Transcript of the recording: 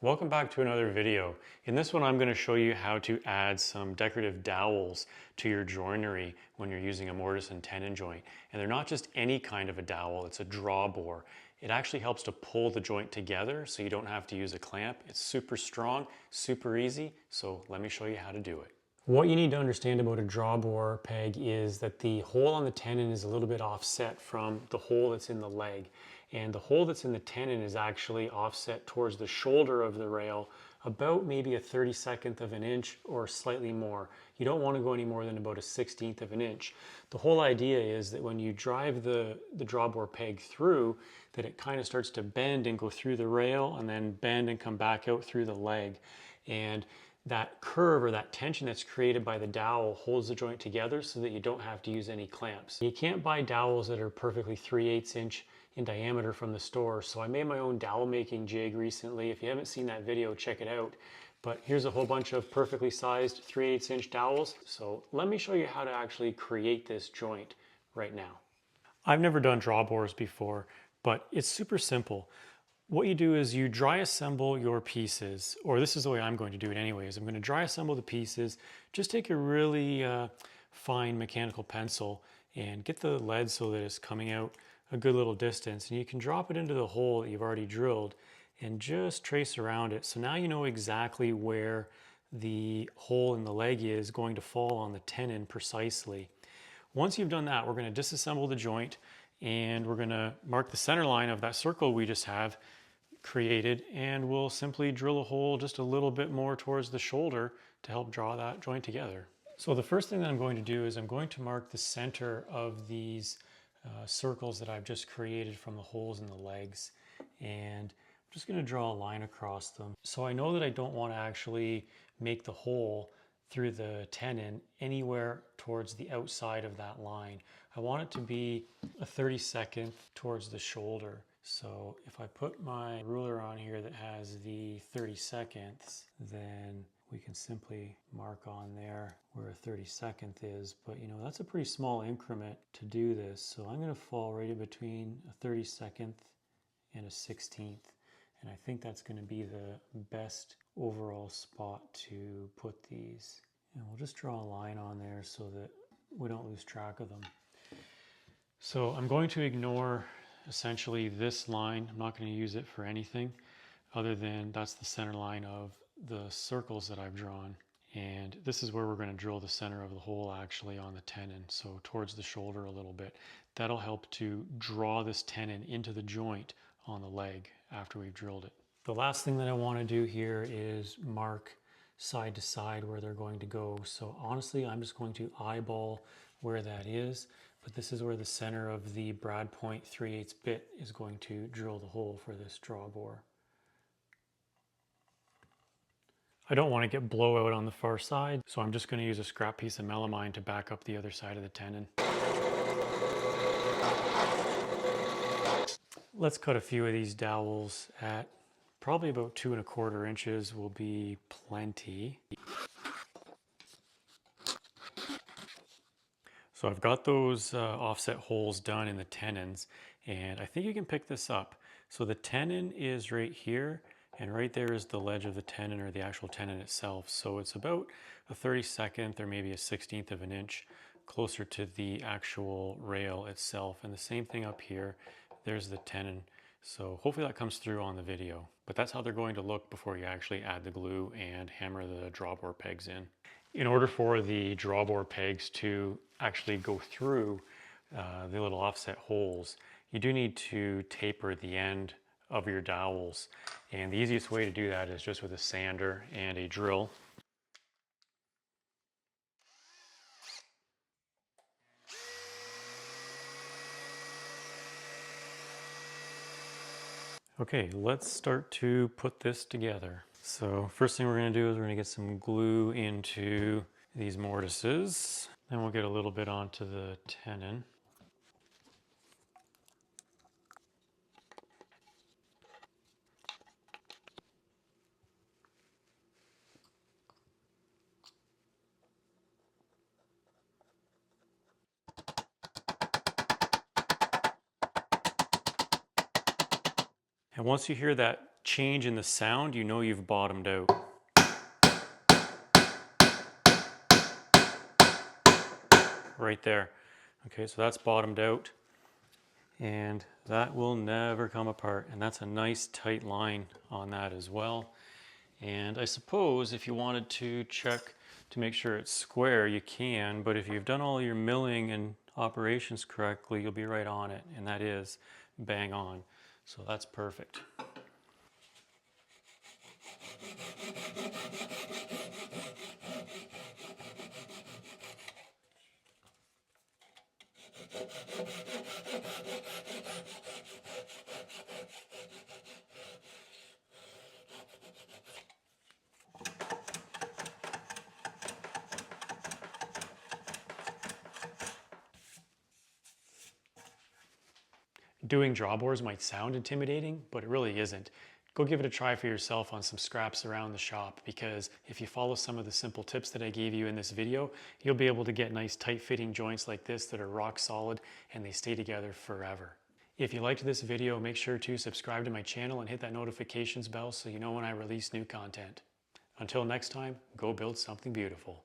Welcome back to another video. In this one, I'm going to show you how to add some decorative dowels to your joinery when you're using a mortise and tenon joint. And they're not just any kind of a dowel, it's a drawbore. It actually helps to pull the joint together so you don't have to use a clamp. It's super strong, super easy, so let me show you how to do it. What you need to understand about a drawbore peg is that the hole on the tenon is a little bit offset from the hole that's in the leg. And the hole that's in the tenon is actually offset towards the shoulder of the rail about maybe a 32nd of an inch or slightly more. You don't want to go any more than about a 16th of an inch. The whole idea is that when you drive the drawbore peg through, that it kind of starts to bend and go through the rail and then bend and come back out through the leg. And that curve or that tension that's created by the dowel holds the joint together so that you don't have to use any clamps. You can't buy dowels that are perfectly 3/8 inch in diameter from the store, so I made my own dowel making jig recently. If you haven't seen that video, check it out. But here's a whole bunch of perfectly sized 3/8 inch dowels. So let me show you how to actually create this joint right now. I've never done drawbores before, but it's super simple. What you do is you dry assemble your pieces, or this is the way I'm going to do it anyways. I'm going to dry assemble the pieces. Just take a really fine mechanical pencil and get the lead so that it's coming out a good little distance. And you can drop it into the hole that you've already drilled and just trace around it. So now you know exactly where the hole in the leg is going to fall on the tenon precisely. Once you've done that, we're going to disassemble the joint and we're going to mark the center line of that circle we just have created, and we'll simply drill a hole just a little bit more towards the shoulder to help draw that joint together. So the first thing that I'm going to do is I'm going to mark the center of these circles that I've just created from the holes in the legs, and I'm just going to draw a line across them. So I know that I don't want to actually make the hole through the tenon anywhere towards the outside of that line. I want it to be a 32nd towards the shoulder. So if I put my ruler on here that has the 32nds, then we can simply mark on there where a 32nd is. But you know, that's a pretty small increment to do this. So I'm going to fall right in between a 32nd and a 16th. And I think that's going to be the best overall spot to put these. And we'll just draw a line on there so that we don't lose track of them. So I'm going to ignore essentially this line. I'm not going to use it for anything other than that's the center line of the circles that I've drawn. And this is where we're going to drill the center of the hole actually on the tenon. So towards the shoulder a little bit. That'll help to draw this tenon into the joint on the leg after we've drilled it. The last thing that I want to do here is mark side to side where they're going to go. So honestly, I'm just going to eyeball where that is, but this is where the center of the brad point 3/8 bit is going to drill the hole for this drawbore. I don't want to get blowout on the far side, so I'm just going to use a scrap piece of melamine to back up the other side of the tenon. Let's cut a few of these dowels at probably about 2 1/4 inches will be plenty. So I've got those offset holes done in the tenons, and I think you can pick this up. So the tenon is right here, and right there is the ledge of the tenon, or the actual tenon itself. So it's about a 32nd or maybe a 16th of an inch closer to the actual rail itself. And the same thing up here, there's the tenon. So hopefully that comes through on the video. But that's how they're going to look before you actually add the glue and hammer the drawbore pegs in. In order for the drawbore pegs to actually go through the little offset holes, you do need to taper the end of your dowels. And the easiest way to do that is just with a sander and a drill. Okay, let's start to put this together. So first thing we're going to do is we're going to get some glue into these mortises. Then we'll get a little bit onto the tenon. And once you hear that change in the sound, you know you've bottomed out. Right there. Okay, so that's bottomed out, and that will never come apart. And that's a nice tight line on that as well. And I suppose if you wanted to check to make sure it's square, you can, but if you've done all your milling and operations correctly, you'll be right on it, and that is bang on. So that's perfect. Doing drawbores might sound intimidating, but it really isn't. Go give it a try for yourself on some scraps around the shop, because if you follow some of the simple tips that I gave you in this video, you'll be able to get nice tight fitting joints like this that are rock solid and they stay together forever. If you liked this video, make sure to subscribe to my channel and hit that notifications bell so you know when I release new content. Until next time, go build something beautiful.